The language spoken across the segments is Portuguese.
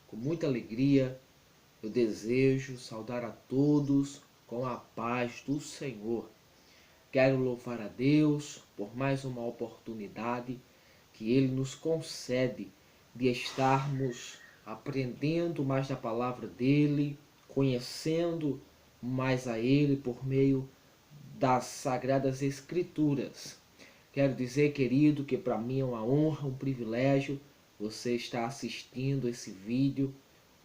Com muita alegria, eu desejo saudar a todos com a paz do Senhor. Quero louvar a Deus por mais uma oportunidade que Ele nos concede de estarmos aprendendo mais da palavra dEle, conhecendo mais a Ele por meio das Sagradas Escrituras. Quero dizer, querido, que para mim é uma honra, um privilégio você estar assistindo esse vídeo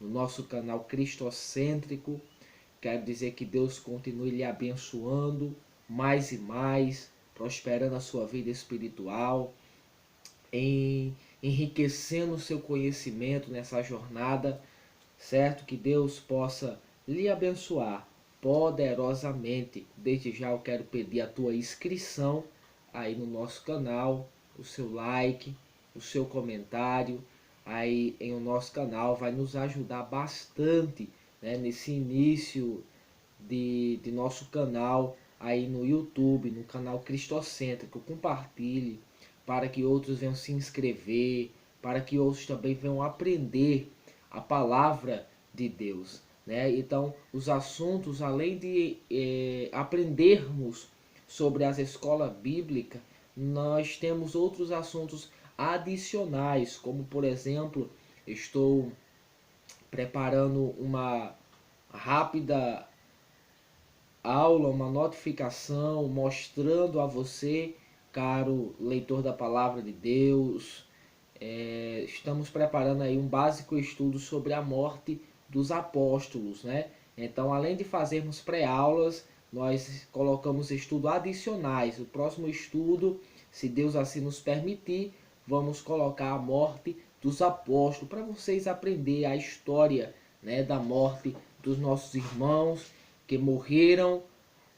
no nosso canal Cristocêntrico. Quero dizer que Deus continue lhe abençoando mais e mais, prosperando a sua vida espiritual, enriquecendo o seu conhecimento nessa jornada, certo? Que Deus possa lhe abençoar poderosamente. Desde já eu quero pedir a tua inscrição aí no nosso canal, o seu like, o seu comentário aí em o nosso canal vai nos ajudar bastante, né, nesse início de nosso canal aí no YouTube, no canal Cristocêntrico. Compartilhe para que outros venham se inscrever, para que outros também venham aprender a palavra de Deus, né? Então, os assuntos, além de aprendermos sobre as escolas bíblicas, nós temos outros assuntos adicionais, como por exemplo, estou preparando uma rápida aula, uma notificação mostrando a você, caro leitor da palavra de Deus, estamos preparando aí um básico estudo sobre a morte dos apóstolos, né? Então, além de fazermos pré-aulas, nós colocamos estudos adicionais. O próximo estudo, se Deus assim nos permitir, vamos colocar a morte dos apóstolos, para vocês aprenderem a história, né, da morte dos nossos irmãos que morreram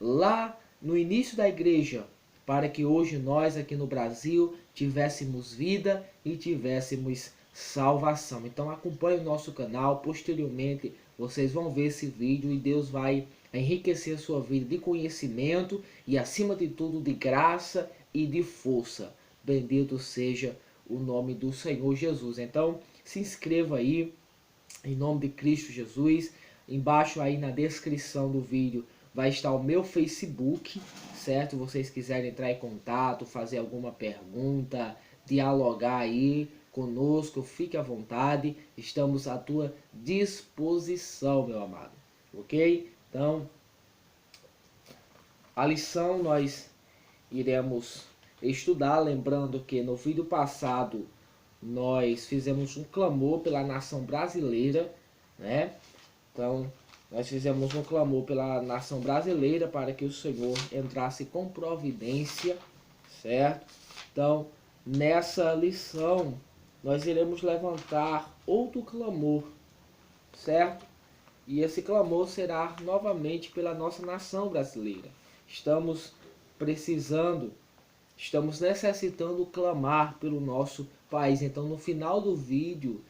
lá no início da igreja, para que hoje nós aqui no Brasil tivéssemos vida e tivéssemos salvação. Então acompanhe o nosso canal, posteriormente vocês vão ver esse vídeo e Deus vai enriquecer a sua vida de conhecimento e acima de tudo de graça e de força. Bendito seja o nome do Senhor Jesus. Então se inscreva aí em nome de Cristo Jesus. Embaixo aí na descrição do vídeo vai estar o meu Facebook, certo? Se vocês quiserem entrar em contato, fazer alguma pergunta, dialogar aí conosco, fique à vontade. Estamos à tua disposição, meu amado. Ok? Então, a lição nós iremos estudar, lembrando que no vídeo passado nós fizemos um clamor pela nação brasileira, né? Então, nós fizemos um clamor pela nação brasileira para que o Senhor entrasse com providência, certo? Então, nessa lição, nós iremos levantar outro clamor, certo? E esse clamor será novamente pela nossa nação brasileira. Estamos precisando, estamos necessitando clamar pelo nosso país. Então, no final do vídeo,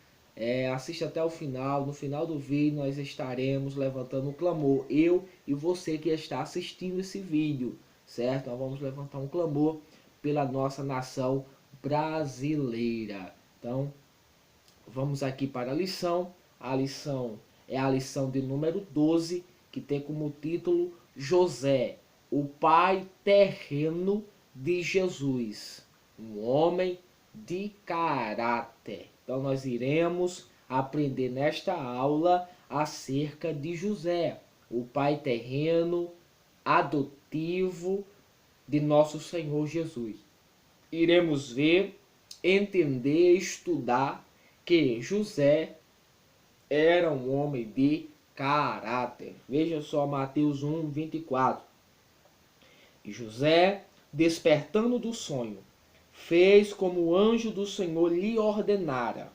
assista até o final. No final do vídeo nós estaremos levantando um clamor, eu e você que está assistindo esse vídeo, certo? Nós vamos levantar um clamor pela nossa nação brasileira. Então vamos aqui para a lição. A lição é a lição de número 12, que tem como título José, o pai terreno de Jesus, um homem de caráter. Então nós iremos aprender nesta aula acerca de José, o pai terreno, adotivo de nosso Senhor Jesus. Iremos ver, entender, estudar que José era um homem de caráter. Veja só Mateus 1, 24. E José, despertando do sonho, fez como o anjo do Senhor lhe ordenara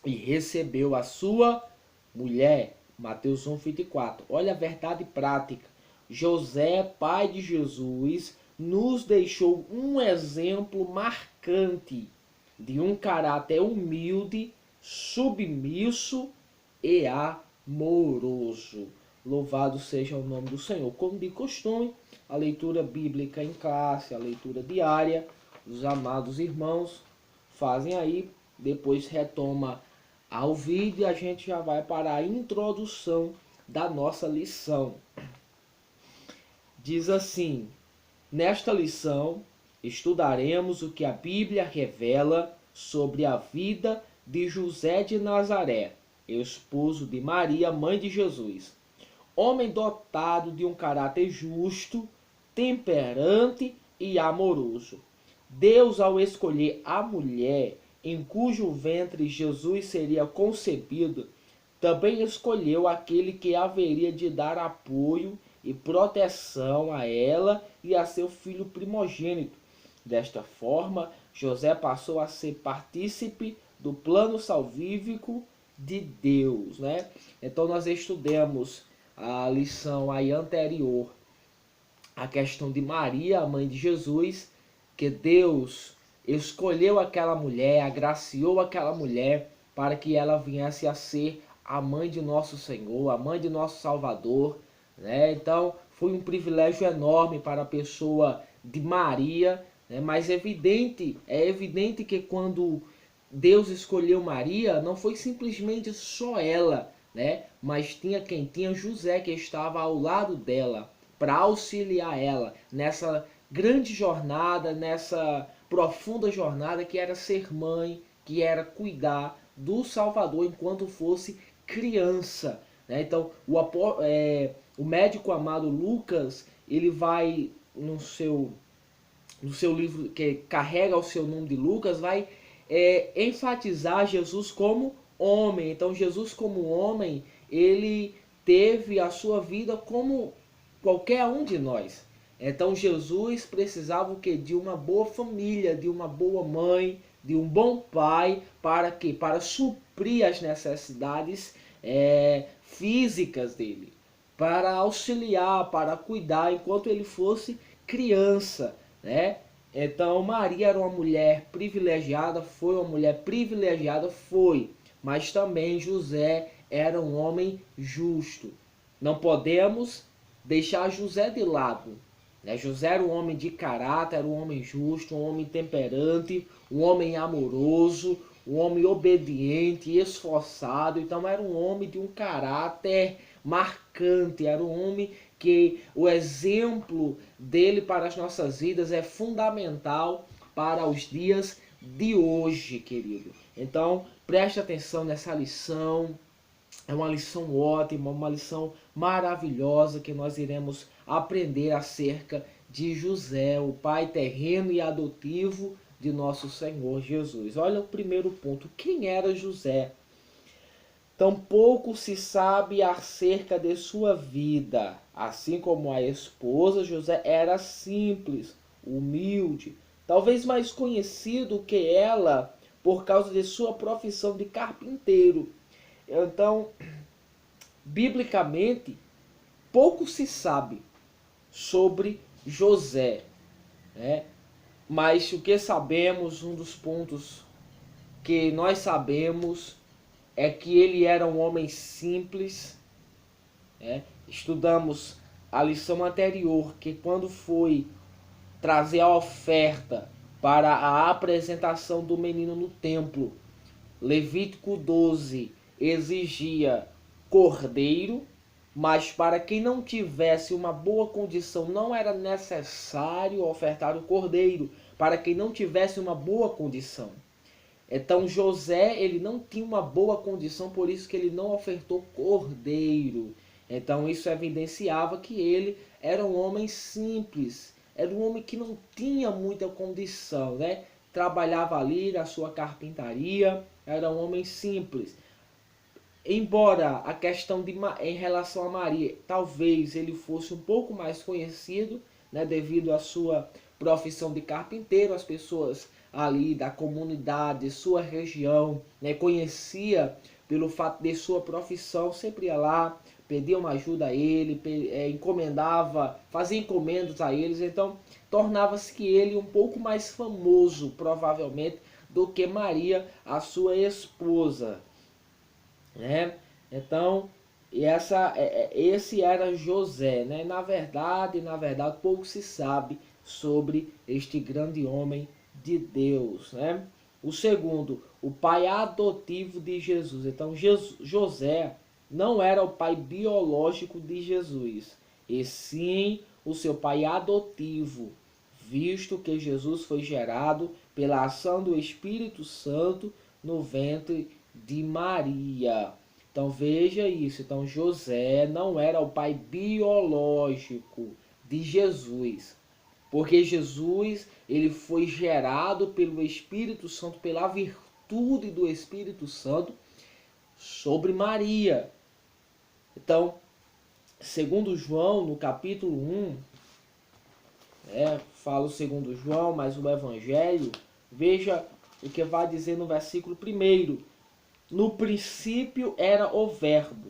e recebeu a sua mulher. Mateus 1, 24. Olha a verdade prática. José, pai de Jesus, nos deixou um exemplo marcante de um caráter humilde, submisso e amoroso. Louvado seja o nome do Senhor. Como de costume, a leitura bíblica em classe, a leitura diária, os amados irmãos fazem aí, depois retoma ao vídeo e a gente já vai para a introdução da nossa lição. Diz assim: nesta lição estudaremos o que a Bíblia revela sobre a vida de José de Nazaré, esposo de Maria, mãe de Jesus, homem dotado de um caráter justo, temperante e amoroso. Deus, ao escolher a mulher em cujo ventre Jesus seria concebido, também escolheu aquele que haveria de dar apoio e proteção a ela e a seu filho primogênito. Desta forma, José passou a ser partícipe do plano salvífico de Deus, né? Então nós estudamos a lição aí anterior, a questão de Maria, a mãe de Jesus, que Deus escolheu aquela mulher, agraciou aquela mulher para que ela viesse a ser a mãe de nosso Senhor, a mãe de nosso Salvador, né? Então foi um privilégio enorme para a pessoa de Maria, né? Mas é evidente que quando Deus escolheu Maria, não foi simplesmente só ela, né? Mas tinha quem? Tinha José, que estava ao lado dela para auxiliar ela nessa grande jornada, nessa profunda jornada que era ser mãe, que era cuidar do Salvador enquanto fosse criança, né? Então o médico amado Lucas, ele vai no seu livro que carrega o seu nome de Lucas, vai enfatizar Jesus como homem. Então Jesus como homem, ele teve a sua vida como qualquer um de nós. Então Jesus precisava o quê? De uma boa família, de uma boa mãe, de um bom pai, para quê? Para suprir as necessidades físicas dele, para auxiliar, para cuidar enquanto ele fosse criança, né? Então Maria era uma mulher privilegiada, foi uma mulher privilegiada, foi, mas também José era um homem justo. Não podemos deixar José de lado, né? José era um homem de caráter, era um homem justo, um homem temperante, um homem amoroso, um homem obediente, esforçado. Então era um homem de um caráter marcante, era um homem que o exemplo dele para as nossas vidas é fundamental para os dias de hoje, querido. Então preste atenção nessa lição. É uma lição ótima, uma lição maravilhosa que nós iremos aprender acerca de José, o pai terreno e adotivo de nosso Senhor Jesus. Olha o primeiro ponto. Quem era José? Tampouco se sabe acerca de sua vida. Assim como a esposa, José era simples, humilde, talvez mais conhecido que ela por causa de sua profissão de carpinteiro. Então, biblicamente, pouco se sabe sobre José, né? Mas o que sabemos, um dos pontos que nós sabemos é que ele era um homem simples, né? Estudamos a lição anterior, que quando foi trazer a oferta para a apresentação do menino no templo, Levítico 12 exigia cordeiro, mas para quem não tivesse uma boa condição não era necessário ofertar o cordeiro, para quem não tivesse uma boa condição. Então José, ele não tinha uma boa condição, por isso que ele não ofertou cordeiro. Então isso evidenciava que ele era um homem simples, era um homem que não tinha muita condição, né? Trabalhava ali na sua carpintaria, era um homem simples. Embora a questão em relação a Maria, talvez ele fosse um pouco mais conhecido, né, devido à sua profissão de carpinteiro, as pessoas ali da comunidade, sua região, né, conhecia pelo fato de sua profissão, sempre ia lá, pedia uma ajuda a ele, encomendava, fazia encomendas a eles, então tornava-se que ele um pouco mais famoso, provavelmente, do que Maria, a sua esposa, né? Então, esse era José, né? Na verdade, pouco se sabe sobre este grande homem de Deus, né? O segundo, o pai adotivo de Jesus. Então, José não era o pai biológico de Jesus, e sim o seu pai adotivo, visto que Jesus foi gerado pela ação do Espírito Santo no ventre de Maria. Então veja isso. Então José não era o pai biológico de Jesus, porque Jesus ele foi gerado pelo Espírito Santo, pela virtude do Espírito Santo sobre Maria. Então, segundo João, no capítulo 1, fala o segundo João, mas o Evangelho, veja o que vai dizer no versículo 1. No princípio era o Verbo,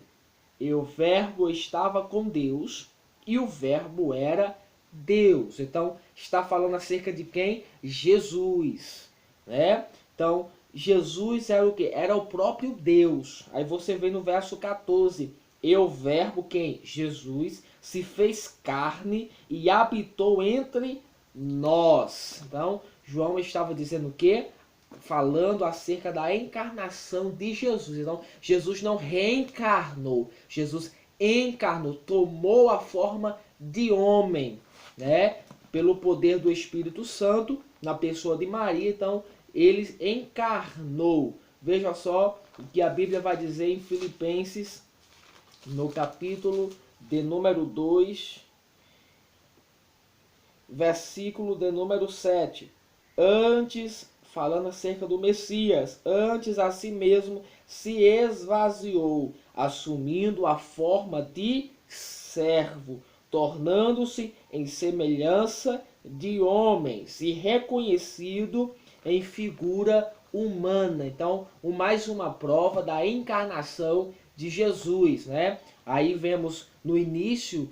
e o Verbo estava com Deus, e o Verbo era Deus. Então, está falando acerca de quem? Jesus, né? Então, Jesus era o quê? Era o próprio Deus. Aí você vê no verso 14, e o Verbo, quem? Jesus, se fez carne e habitou entre nós. Então, João estava dizendo o quê? Falando acerca da encarnação de Jesus. Então, Jesus não reencarnou, Jesus encarnou, tomou a forma de homem, né? Pelo poder do Espírito Santo, na pessoa de Maria. Então, ele encarnou. Veja só o que a Bíblia vai dizer em Filipenses, no capítulo de número 2, versículo de número 7. Antes, falando acerca do Messias, antes a si mesmo se esvaziou, assumindo a forma de servo, tornando-se em semelhança de homens e reconhecido em figura humana. Então, mais uma prova da encarnação de Jesus, né? Aí vemos no início,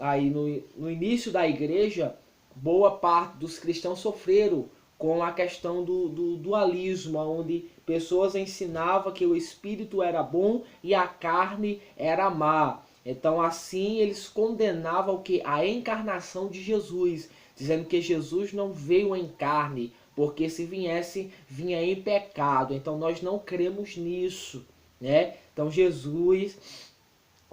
aí no início da igreja, boa parte dos cristãos sofreram com a questão do dualismo, onde pessoas ensinavam que o espírito era bom e a carne era má. Então assim eles condenavam o que? A encarnação de Jesus, dizendo que Jesus não veio em carne, porque se viesse, vinha em pecado. Então nós não cremos nisso, né? Então Jesus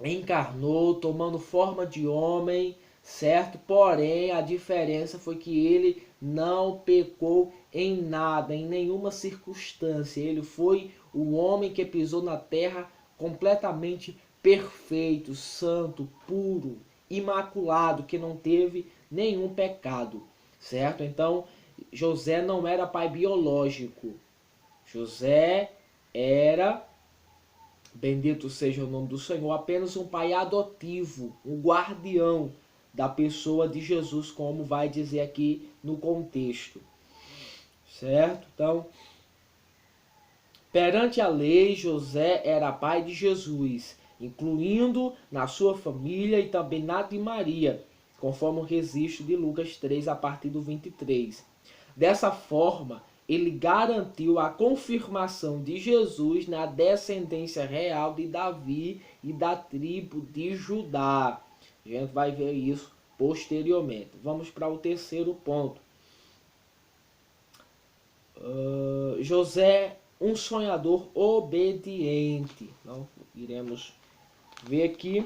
encarnou, tomando forma de homem, certo? Porém, a diferença foi que ele não pecou em nada, em nenhuma circunstância. Ele foi o homem que pisou na terra completamente perfeito, santo, puro, imaculado, que não teve nenhum pecado, certo? Então, José não era pai biológico. José era, bendito seja o nome do Senhor, apenas um pai adotivo, um guardião da pessoa de Jesus, como vai dizer aqui no contexto. Certo? Então, perante a lei, José era pai de Jesus, incluindo na sua família e também na de Maria, conforme o registro de Lucas 3, a partir do 23. Dessa forma, ele garantiu a confirmação de Jesus na descendência real de Davi e da tribo de Judá. A gente vai ver isso posteriormente. Vamos para o terceiro ponto. José, um sonhador obediente. Então, iremos ver aqui.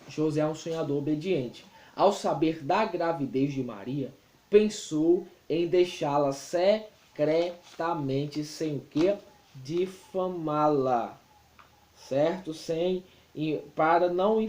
José é um sonhador obediente. Ao saber da gravidez de Maria, pensou em deixá-la secretamente, sem o que? Difamá-la, certo? Para não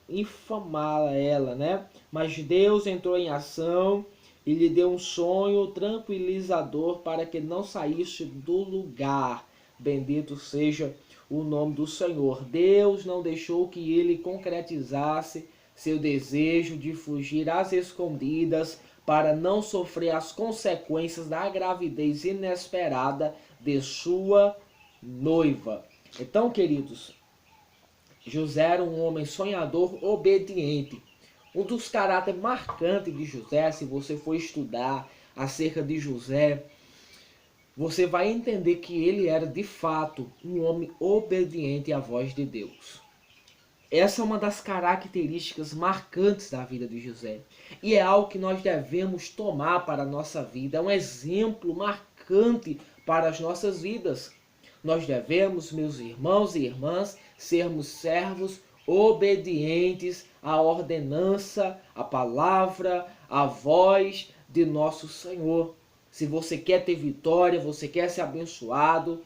infamá-la ela, né? Mas Deus entrou em ação e lhe deu um sonho tranquilizador para que não saísse do lugar. Bendito seja o nome do Senhor. Deus não deixou que ele concretizasse seu desejo de fugir às escondidas para não sofrer as consequências da gravidez inesperada de sua noiva. Então, queridos, José era um homem sonhador obediente. Um dos caráteres marcantes de José, se você for estudar acerca de José, você vai entender que ele era de fato um homem obediente à voz de Deus. essa é uma das características marcantes da vida de José. E é algo que nós devemos tomar para a nossa vida. É um exemplo marcante para as nossas vidas. Nós devemos, meus irmãos e irmãs, sermos servos obedientes à ordenança, à palavra, à voz de nosso Senhor. Se você quer ter vitória, você quer ser abençoado,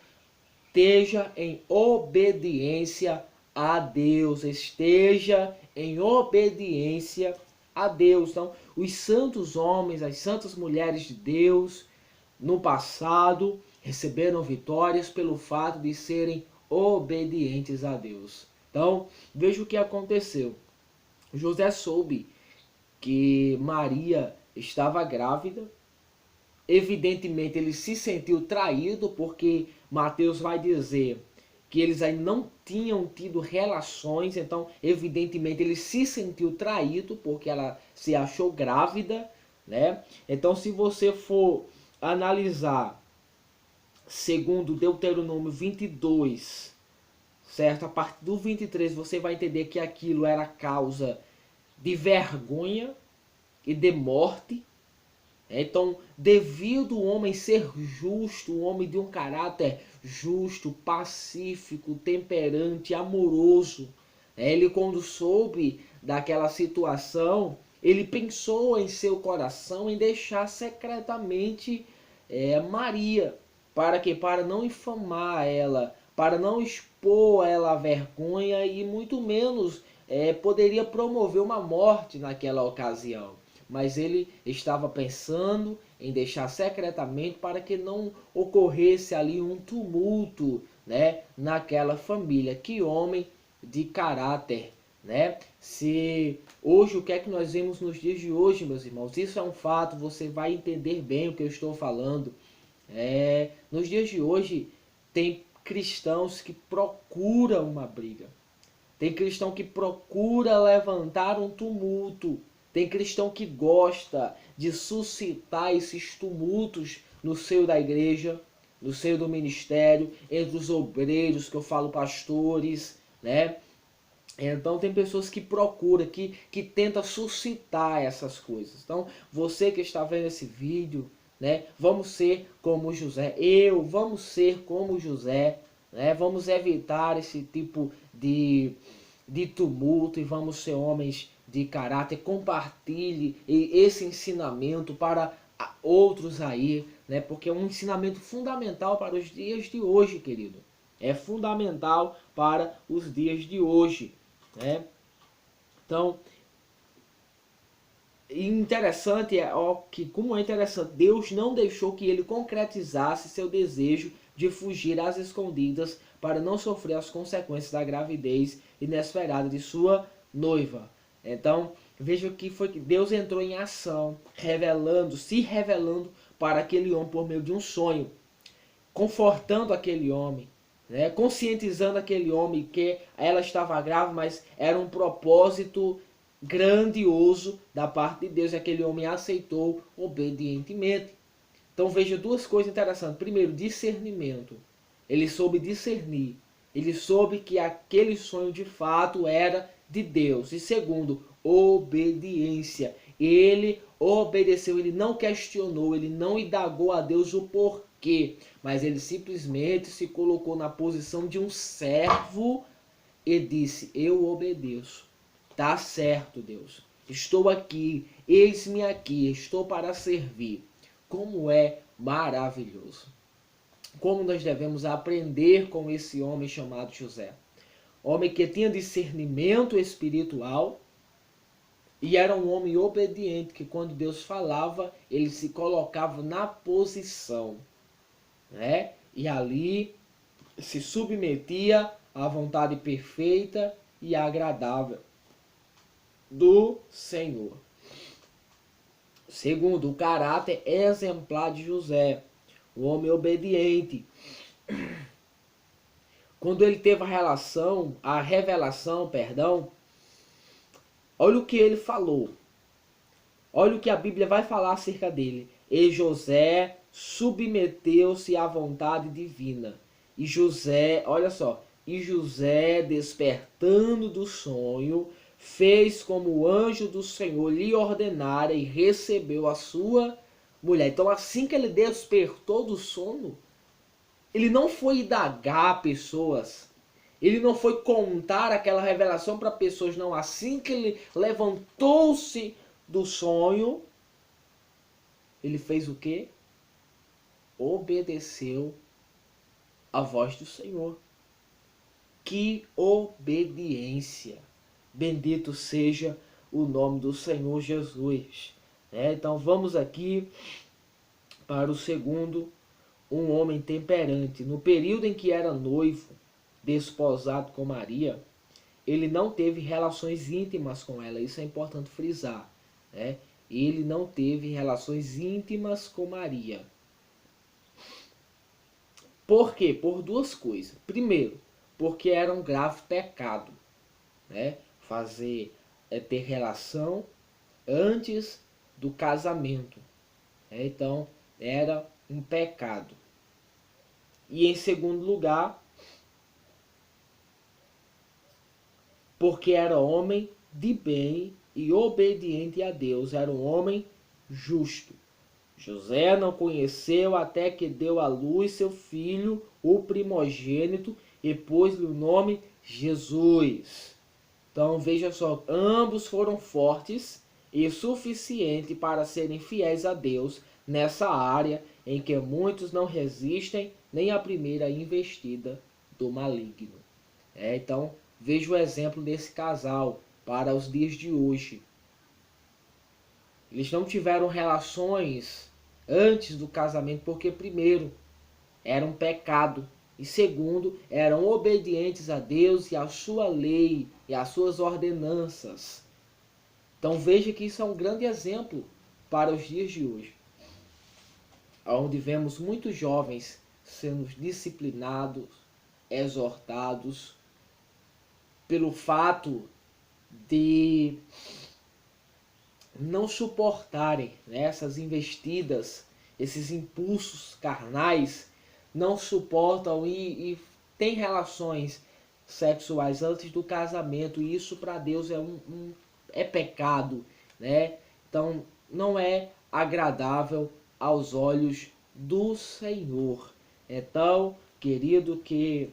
esteja em obediência a Deus. Esteja em obediência a Deus. Então, os santos homens, as santas mulheres de Deus, no passado, receberam vitórias pelo fato de serem obedientes a Deus. Então, veja o que aconteceu. José soube que Maria estava grávida. Evidentemente, ele se sentiu traído, porque Mateus vai dizer que eles ainda não tinham tido relações. Então, evidentemente, ele se sentiu traído, porque ela se achou grávida, né? Então, se você for analisar, segundo Deuteronômio 22, certo? A partir do 23, você vai entender que aquilo era causa de vergonha e de morte. Então, devido o homem ser justo, um homem de um caráter justo, pacífico, temperante, amoroso, ele, quando soube daquela situação, ele pensou em seu coração em deixar secretamente Maria. Para quê? Para não infamar ela, para não expor ela à vergonha, e muito menos poderia promover uma morte naquela ocasião. Mas ele estava pensando em deixar secretamente para que não ocorresse ali um tumulto, né, naquela família. Que homem de caráter, né? Se hoje, o que é que nós vemos nos dias de hoje, meus irmãos? Isso é um fato, você vai entender bem o que eu estou falando. Nos dias de hoje, tem cristãos que procuram uma briga. Tem cristão que procura levantar um tumulto. Tem cristão que gosta de suscitar esses tumultos no seio da igreja, no seio do ministério, entre os obreiros, que eu falo pastores, né? Então tem pessoas que procuram, que tentam suscitar essas coisas. Então, você que está vendo esse vídeo, né? Vamos ser como José. Vamos ser como José, né? Vamos evitar esse tipo de tumulto e vamos ser homens de caráter. Compartilhe esse ensinamento para outros aí, né? Porque é um ensinamento fundamental para os dias de hoje, querido. É fundamental para os dias de hoje, né? Então, interessante como é interessante, Deus não deixou que ele concretizasse seu desejo de fugir às escondidas para não sofrer as consequências da gravidez inesperada de sua noiva. Então, veja que foi que Deus entrou em ação, se revelando para aquele homem por meio de um sonho, confortando aquele homem, né? Conscientizando aquele homem que ela estava grávida, mas era um propósito grandioso da parte de Deus, e aquele homem aceitou obedientemente. Então veja duas coisas interessantes. Primeiro, discernimento. Ele soube discernir. Ele soube que aquele sonho de fato era de Deus. E segundo, obediência. Ele obedeceu, ele não questionou, ele não indagou a Deus o porquê, mas ele simplesmente se colocou na posição de um servo e disse: eu obedeço. Tá certo, Deus. Estou aqui, eis-me aqui, estou para servir. Como é maravilhoso. Como nós devemos aprender com esse homem chamado José. Homem que tinha discernimento espiritual e era um homem obediente, que quando Deus falava, ele se colocava na posição, né? E ali se submetia à vontade perfeita e agradável do Senhor. Segundo, o caráter exemplar de José, o homem obediente. Quando ele teve a revelação, olha o que ele falou. Olha o que a Bíblia vai falar acerca dele. E José submeteu-se à vontade divina. E José, olha só, E José, despertando do sonho, fez como o anjo do Senhor lhe ordenara e recebeu a sua mulher. Então, assim que ele despertou do sono, ele não foi indagar a pessoas, ele não foi contar aquela revelação para pessoas, não. Assim que ele levantou-se do sonho, ele fez o quê? Obedeceu a voz do Senhor. Que obediência! Bendito seja o nome do Senhor Jesus. Então vamos aqui para o segundo, um homem temperante. No período em que era noivo, desposado com Maria, ele não teve relações íntimas com ela. Isso é importante frisar. Ele não teve relações íntimas com Maria. Por quê? Por duas coisas. Primeiro, porque era um grave pecado, ter relação antes do casamento. Então, era um pecado. E em segundo lugar, porque era homem de bem e obediente a Deus, era um homem justo. José não conheceu até que deu à luz seu filho, o primogênito, e pôs-lhe o nome Jesus. Então veja só, ambos foram fortes e suficientes para serem fiéis a Deus nessa área em que muitos não resistem nem à primeira investida do maligno. Então veja o exemplo desse casal para os dias de hoje. Eles não tiveram relações antes do casamento porque, primeiro, era um pecado. E segundo, eram obedientes a Deus e à sua lei e às suas ordenanças. Então veja que isso é um grande exemplo para os dias de hoje. Onde vemos muitos jovens sendo disciplinados, exortados, pelo fato de não suportarem essas investidas, esses impulsos carnais, não suportam e têm relações sexuais antes do casamento. E isso para Deus é pecado, Então não é agradável aos olhos do Senhor. Então, querido, que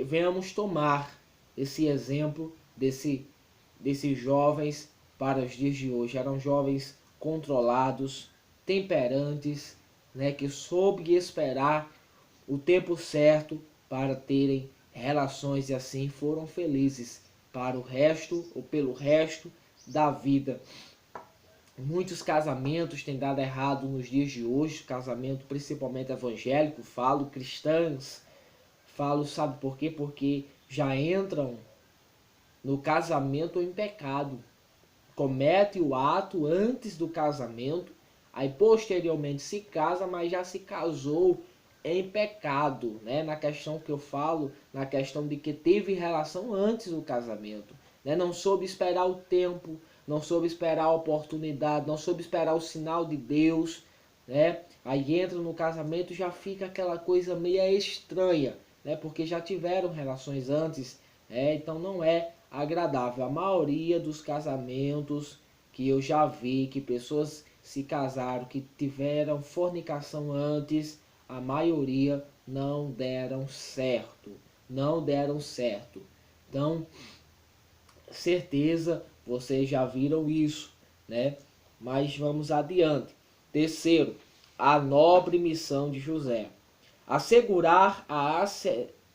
venhamos tomar esse exemplo desses jovens para os dias de hoje. Eram jovens controlados, temperantes, que soube esperar o tempo certo para terem relações e assim foram felizes para o resto ou pelo resto da vida. Muitos casamentos têm dado errado nos dias de hoje, casamento principalmente evangélico, cristãs, sabe por quê? Porque já entram no casamento em pecado. Comete o ato antes do casamento, aí posteriormente se casa, mas já se casou em pecado, na questão que eu falo, na questão de que teve relação antes do casamento, não soube esperar o tempo, não soube esperar a oportunidade, não soube esperar o sinal de Deus, aí entra no casamento e já fica aquela coisa meio estranha, porque já tiveram relações antes, então não é agradável. A maioria dos casamentos que eu já vi, que pessoas se casaram, que tiveram fornicação antes, a maioria não deram certo. Não deram certo. Então, certeza, vocês já viram isso, Mas vamos adiante. Terceiro, a nobre missão de José. Assegurar a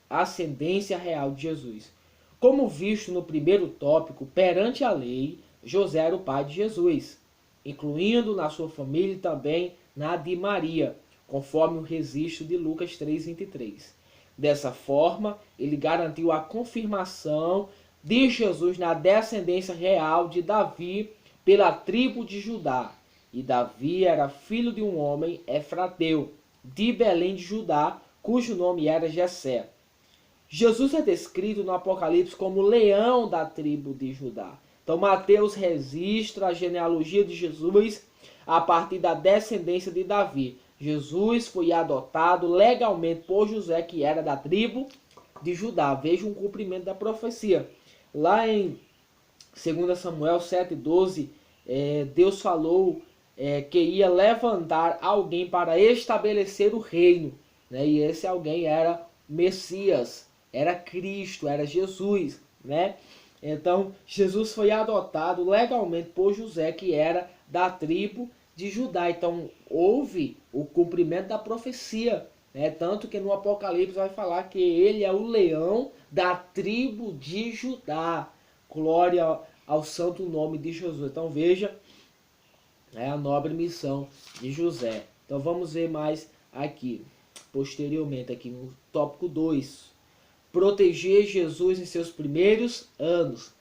ascendência real de Jesus. Como visto no primeiro tópico, perante a lei, José era o pai de Jesus, incluindo na sua família e também na de Maria, conforme o registro de Lucas 3:23. Dessa forma, ele garantiu a confirmação de Jesus na descendência real de Davi pela tribo de Judá. E Davi era filho de um homem efrateu, de Belém de Judá, cujo nome era Jessé. Jesus é descrito no Apocalipse como leão da tribo de Judá. Então Mateus registra a genealogia de Jesus a partir da descendência de Davi. Jesus foi adotado legalmente por José, que era da tribo de Judá. Veja um cumprimento da profecia. Lá em 2 Samuel 7,12, Deus falou que ia levantar alguém para estabelecer o reino, né? E esse alguém era Messias, era Cristo, era Jesus, né? Então, Jesus foi adotado legalmente por José, que era da tribo de Judá. Então, houve o cumprimento da profecia, né? Tanto que no Apocalipse vai falar que ele é o leão da tribo de Judá. Glória ao santo nome de Jesus. Então, veja a nobre missão de José. Então, vamos ver mais aqui, posteriormente, aqui no tópico 2. Proteger Jesus em seus primeiros anos.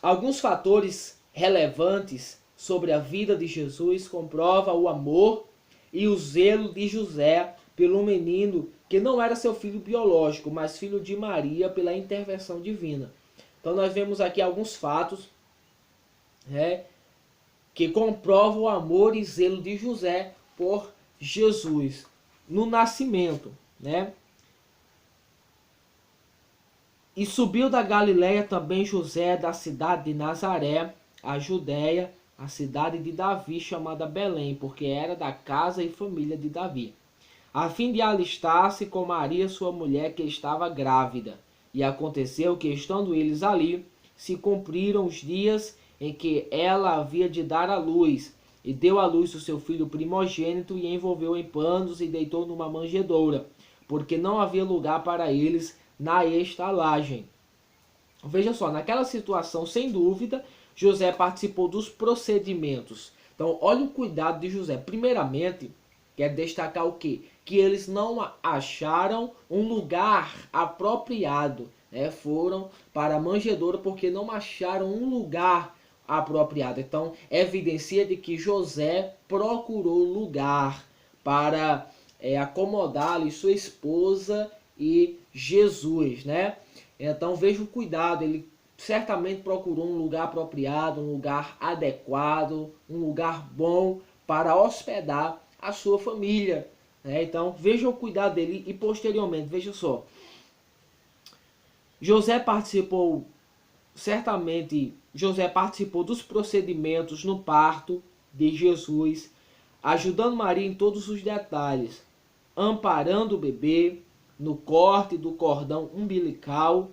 Alguns fatores relevantes sobre a vida de Jesus comprovam o amor e o zelo de José pelo menino que não era seu filho biológico, mas filho de Maria pela intervenção divina. Então nós vemos aqui alguns fatos, né, que comprovam o amor e zelo de José por Jesus no nascimento, né? E subiu da Galiléia também José da cidade de Nazaré, a Judéia, a cidade de Davi, chamada Belém, porque era da casa e família de Davi, a fim de alistar-se com Maria, sua mulher, que estava grávida. E aconteceu que, estando eles ali, se cumpriram os dias em que ela havia de dar à luz, e deu à luz o seu filho primogênito, e envolveu em panos e deitou numa manjedoura, porque não havia lugar para eles na estalagem. Veja só, naquela situação, sem dúvida, José participou dos procedimentos. Então, olha o cuidado de José. Primeiramente, quer destacar o quê? Que eles não acharam um lugar apropriado, né? Foram para a manjedoura porque não acharam um lugar apropriado. Então, evidencia de que José procurou lugar para acomodar-lhe sua esposa e Jesus, né? Então, veja o cuidado. Ele certamente procurou um lugar apropriado, um lugar adequado, um lugar bom para hospedar a sua família, né? Então, veja o cuidado dele. E posteriormente, veja só, José participou dos procedimentos no parto de Jesus, ajudando Maria em todos os detalhes, amparando o bebê no corte do cordão umbilical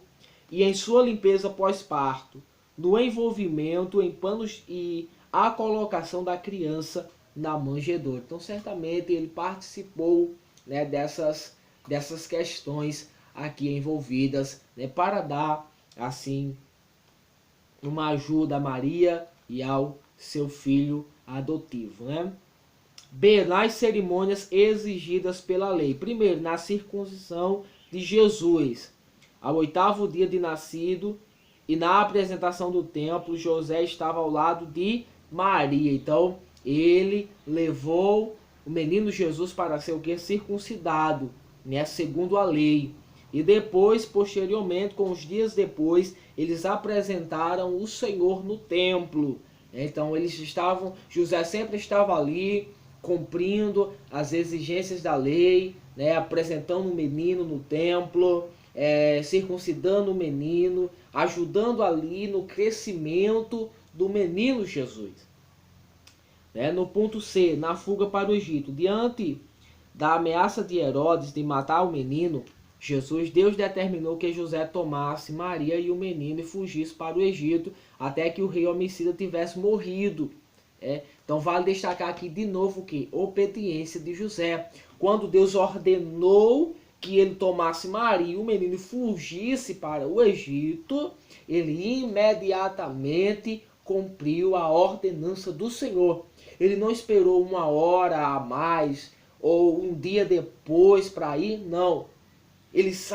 e em sua limpeza pós-parto, no envolvimento em panos e a colocação da criança na manjedoura. Então, certamente ele participou, né, dessas questões aqui envolvidas, né, para dar assim uma ajuda a Maria e ao seu filho adotivo, né? B. Nas cerimônias exigidas pela lei. Primeiro, na circuncisão de Jesus, ao 8º dia de nascido, e na apresentação do templo, José estava ao lado de Maria. Então, ele levou o menino Jesus para ser o que? Circuncidado, né? Segundo a lei. E depois, posteriormente, com os dias depois, eles apresentaram o Senhor no templo. Então, José sempre estava ali, cumprindo as exigências da lei, né? Apresentando o menino no templo, circuncidando o menino, ajudando ali no crescimento do menino Jesus. No ponto C, na fuga para o Egito. Diante da ameaça de Herodes de matar o menino Jesus, Deus determinou que José tomasse Maria e o menino e fugisse para o Egito até que o rei homicida tivesse morrido. Então vale destacar aqui de novo que obediência de José. Quando Deus ordenou que ele tomasse Maria e o menino fugisse para o Egito, ele imediatamente cumpriu a ordenança do Senhor. Ele não esperou uma hora a mais ou um dia depois para ir, não.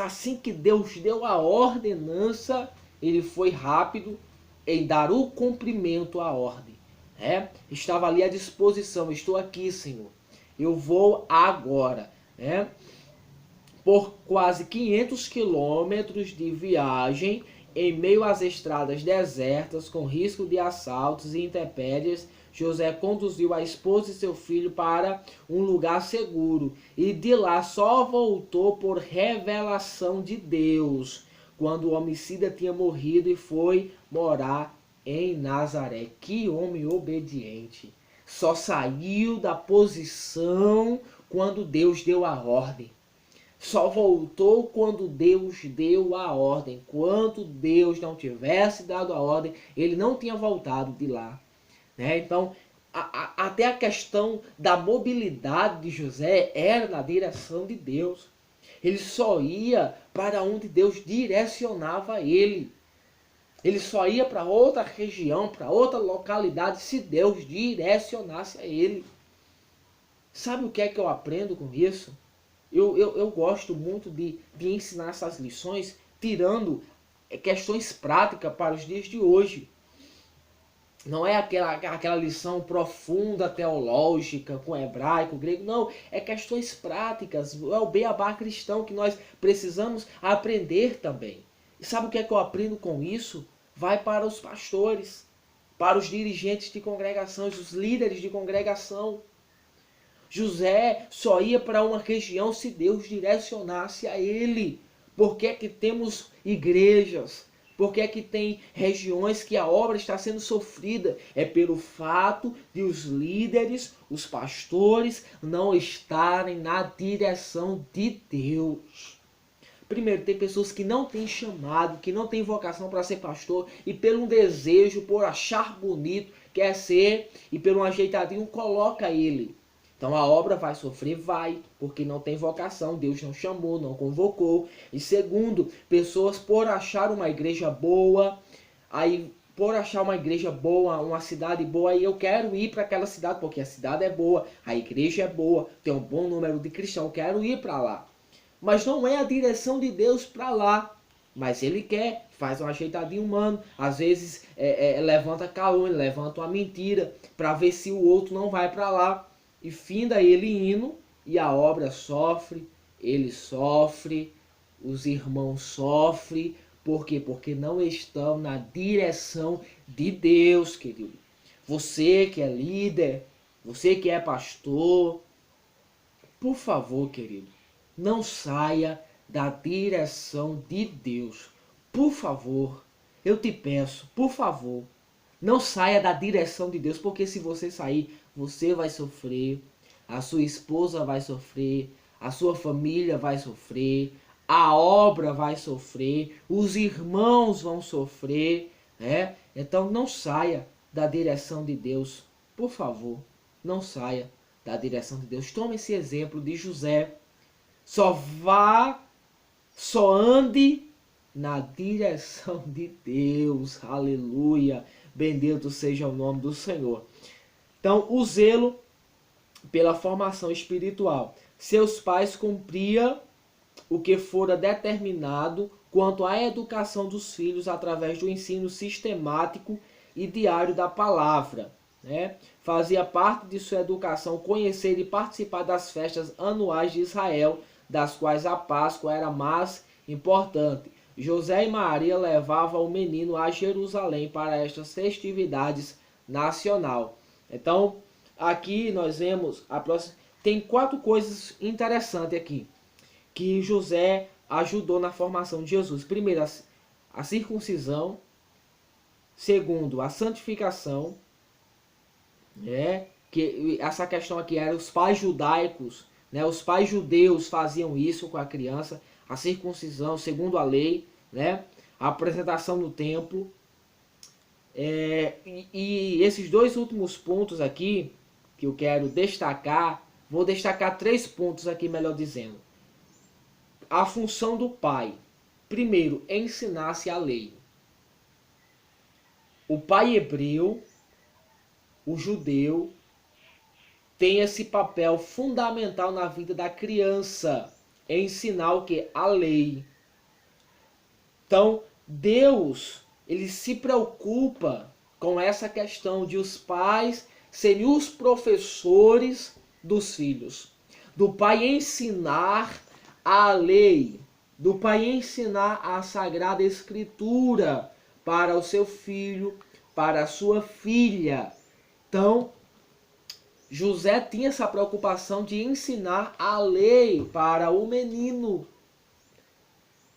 Assim que Deus deu a ordenança, ele foi rápido em dar o cumprimento à ordem. Estava ali à disposição. Estou aqui, Senhor. Eu vou agora. Por quase 500 quilômetros de viagem, em meio às estradas desertas, com risco de assaltos e intempéries, José conduziu a esposa e seu filho para um lugar seguro e de lá só voltou por revelação de Deus, quando o homicida tinha morrido e foi morar em Nazaré. Que homem obediente! Só saiu da posição quando Deus deu a ordem. Só voltou quando Deus deu a ordem. Quando Deus não tivesse dado a ordem, ele não tinha voltado de lá. Né? Então, até a questão da mobilidade de José era na direção de Deus. Ele só ia para onde Deus direcionava ele. Ele só ia para outra região, para outra localidade, se Deus direcionasse a ele. Sabe o que é que eu aprendo com isso? Eu gosto muito de ensinar essas lições, tirando questões práticas para os dias de hoje. Não é aquela lição profunda, teológica, com hebraico, grego. Não, é questões práticas. É o beabá cristão que nós precisamos aprender também. E sabe o que é que eu aprendo com isso? Vai para os pastores, para os dirigentes de congregações, os líderes de congregação. José só ia para uma região se Deus direcionasse a ele. Por que é que temos igrejas? Por que é que tem regiões que a obra está sendo sofrida? É pelo fato de os líderes, os pastores, não estarem na direção de Deus. Primeiro, tem pessoas que não têm chamado, que não têm vocação para ser pastor, e pelo um desejo, por achar bonito, quer ser, e pelo um ajeitadinho, coloca ele. Então a obra vai sofrer? Vai, porque não tem vocação, Deus não chamou, não convocou. E segundo, pessoas por achar uma igreja boa, aí por achar uma igreja boa, uma cidade boa, aí eu quero ir para aquela cidade, porque a cidade é boa, a igreja é boa, tem um bom número de cristãos, eu quero ir para lá. Mas não é a direção de Deus para lá. Mas ele quer, faz um ajeitadinho humano, às vezes levanta calúnia, levanta uma mentira, para ver se o outro não vai para lá. E finda ele indo, e a obra sofre, ele sofre, os irmãos sofrem. Por quê? Porque não estão na direção de Deus, querido. Você que é líder, você que é pastor, por favor, querido, não saia da direção de Deus. Por favor, eu te peço, por favor, não saia da direção de Deus, porque se você sair, você vai sofrer, a sua esposa vai sofrer, a sua família vai sofrer, a obra vai sofrer, os irmãos vão sofrer, né? Então não saia da direção de Deus, por favor, não saia da direção de Deus. Tome esse exemplo de José. Só ande na direção de Deus. Aleluia. Bendito seja o nome do Senhor. Então, o zelo pela formação espiritual. Seus pais cumpriam o que fora determinado quanto à educação dos filhos através do ensino sistemático e diário da palavra. Né? Fazia parte de sua educação conhecer e participar das festas anuais de Israel, das quais a Páscoa era mais importante. José e Maria levavam o menino a Jerusalém para estas festividades nacional. Então, aqui nós vemos, tem 4 coisas interessantes aqui, que José ajudou na formação de Jesus. Primeiro, a circuncisão. Segundo, a santificação. Que essa questão aqui era os pais judaicos, né? Os pais judeus faziam isso com a criança, a circuncisão segundo a lei, né? A apresentação no templo. E esses 2 últimos pontos aqui que eu quero destacar, vou destacar 3 pontos aqui, melhor dizendo. A função do pai. Primeiro, ensinar-se a lei. O pai hebreu, o judeu, tem esse papel fundamental na vida da criança, ensinar o que? A lei. Então, Deus, ele se preocupa com essa questão de os pais serem os professores dos filhos. Do pai ensinar a lei, do pai ensinar a Sagrada Escritura para o seu filho, para a sua filha. Então, José tinha essa preocupação de ensinar a lei para o menino.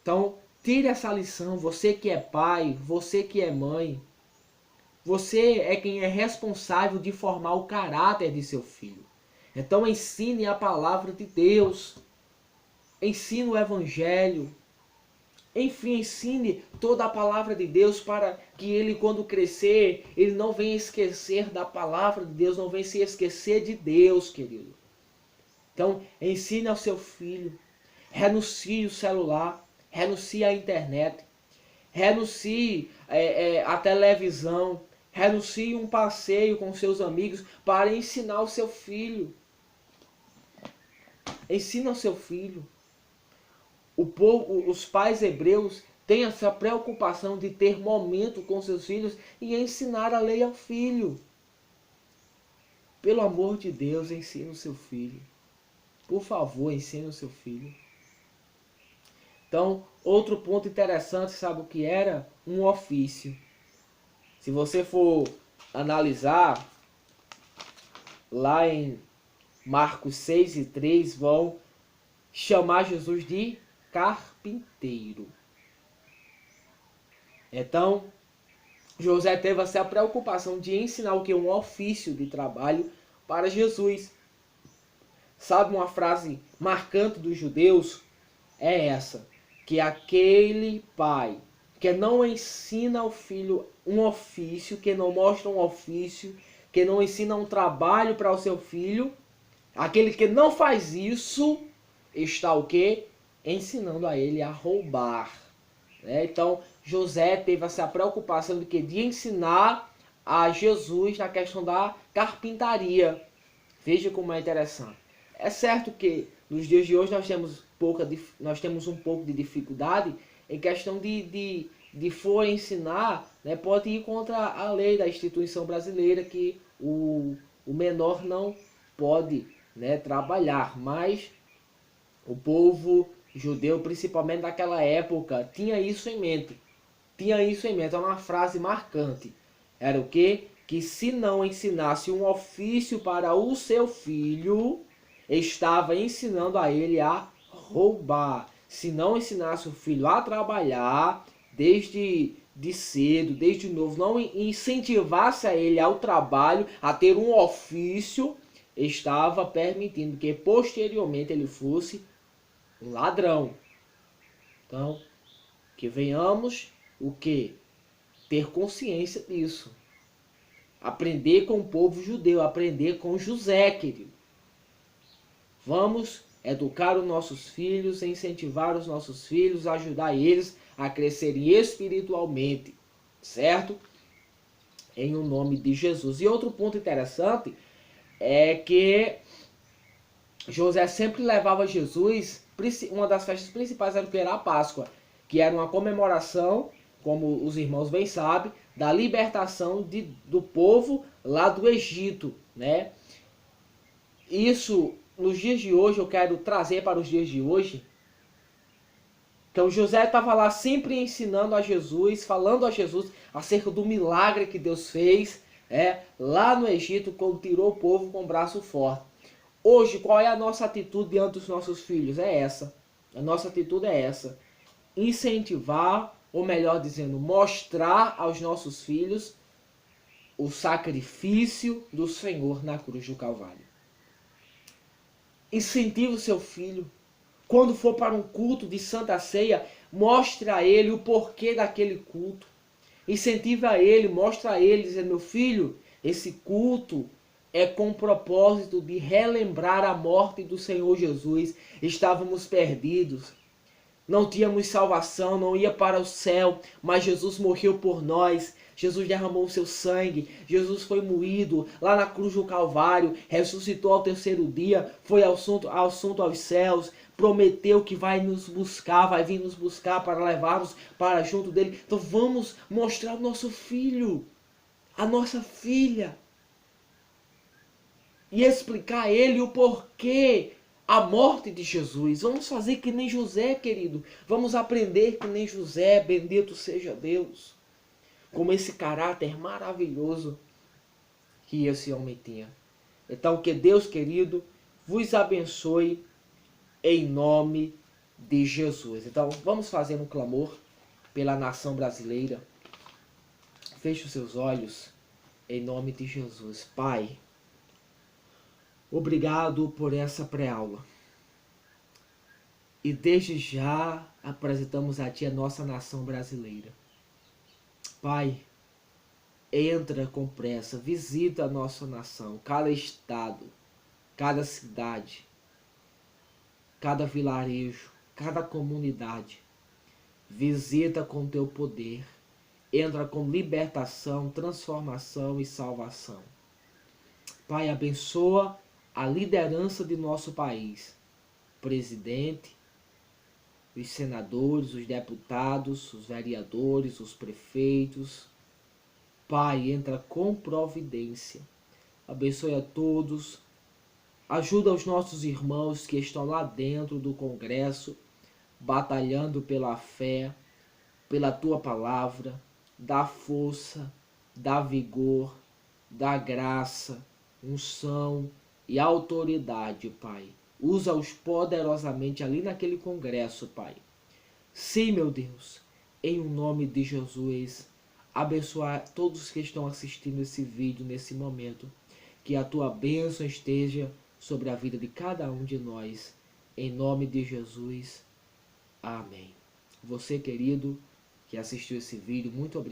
Então, tire essa lição, você que é pai, você que é mãe, você é quem é responsável de formar o caráter de seu filho. Então ensine a palavra de Deus, ensine o evangelho, enfim, ensine toda a palavra de Deus para que ele, quando crescer, ele não venha esquecer da palavra de Deus, não venha se esquecer de Deus, querido. Então, ensine ao seu filho, renuncie o celular, renuncie à internet, renuncie à televisão, renuncie um passeio com seus amigos para ensinar o seu filho. Ensina ao seu filho. Os pais hebreus têm essa preocupação de ter momento com seus filhos e ensinar a lei ao filho. Pelo amor de Deus, ensine o seu filho. Por favor, ensine o seu filho. Então, outro ponto interessante, sabe o que era? Um ofício. Se você for analisar, lá em Marcos 6:3, vão chamar Jesus de carpinteiro. Então, José teve essa preocupação de ensinar o que? Um ofício de trabalho para Jesus. Sabe uma frase marcante dos judeus? É essa, que aquele pai que não ensina ao filho um ofício, que não mostra um ofício, que não ensina um trabalho para o seu filho, aquele que não faz isso, está o quê? Ensinando a ele a roubar. Então, José teve essa preocupação de que? De ensinar a Jesus na questão da carpintaria. Veja como é interessante. É certo que nos dias de hoje nós temos um pouco de dificuldade em questão de for ensinar, né, pode ir contra a lei da instituição brasileira que o menor não pode, né, trabalhar, mas o povo judeu, principalmente naquela época, tinha isso em mente. É uma frase marcante. Era o quê? Que se não ensinasse um ofício para o seu filho, estava ensinando a ele a roubar. Se não ensinasse o filho a trabalhar desde cedo, desde novo, não incentivasse a ele ao trabalho, a ter um ofício, estava permitindo que posteriormente ele fosse um ladrão. Então, que venhamos o quê? Ter consciência disso. Aprender com o povo judeu, aprender com José, querido. Vamos educar os nossos filhos, incentivar os nossos filhos, ajudar eles a crescerem espiritualmente, certo? Em o nome de Jesus. E outro ponto interessante é que José sempre levava Jesus, uma das festas principais era a Páscoa, que era uma comemoração, como os irmãos bem sabem, da libertação do povo lá do Egito, né? Isso, nos dias de hoje, eu quero trazer para os dias de hoje. Então José estava lá sempre ensinando a Jesus, falando a Jesus acerca do milagre que Deus fez, lá no Egito, quando tirou o povo com o braço forte. Hoje, qual é a nossa atitude diante dos nossos filhos? É essa. A nossa atitude é essa. Incentivar, ou melhor dizendo, mostrar aos nossos filhos o sacrifício do Senhor na cruz do Calvário. Incentive o seu filho. Quando for para um culto de Santa Ceia, mostre a ele o porquê daquele culto. Incentive a ele, mostre a ele, dizendo, meu filho, esse culto é com o propósito de relembrar a morte do Senhor Jesus. Estávamos perdidos. Não tínhamos salvação, não ia para o céu, mas Jesus morreu por nós. Jesus derramou o seu sangue, Jesus foi moído lá na cruz do Calvário, ressuscitou ao terceiro dia, foi assunto aos céus, prometeu que vai nos buscar, vai vir nos buscar para levar-nos para junto dele. Então vamos mostrar o nosso filho, a nossa filha, e explicar a ele o porquê a morte de Jesus. Vamos fazer que nem José, querido. Vamos aprender que nem José, bendito seja Deus. Como esse caráter maravilhoso que esse homem tinha. Então, que Deus, querido, vos abençoe em nome de Jesus. Então, vamos fazer um clamor pela nação brasileira. Feche os seus olhos em nome de Jesus. Pai, obrigado por essa pré-aula. E desde já apresentamos a Ti a nossa nação brasileira. Pai, entra com pressa, visita a nossa nação, cada estado, cada cidade, cada vilarejo, cada comunidade. Visita com Teu poder. Entra com libertação, transformação e salvação. Pai, abençoa a liderança de nosso país. Presidente, os senadores, os deputados, os vereadores, os prefeitos. Pai, entra com providência. Abençoe a todos. Ajuda os nossos irmãos que estão lá dentro do Congresso, batalhando pela fé, pela Tua palavra. Dá força, dá vigor, dá graça, unção e autoridade, Pai. Usa-os poderosamente ali naquele congresso, Pai. Sim, meu Deus, em o nome de Jesus, abençoar todos que estão assistindo esse vídeo nesse momento. Que a Tua bênção esteja sobre a vida de cada um de nós. Em nome de Jesus. Amém. Você, querido, que assistiu esse vídeo, muito obrigado.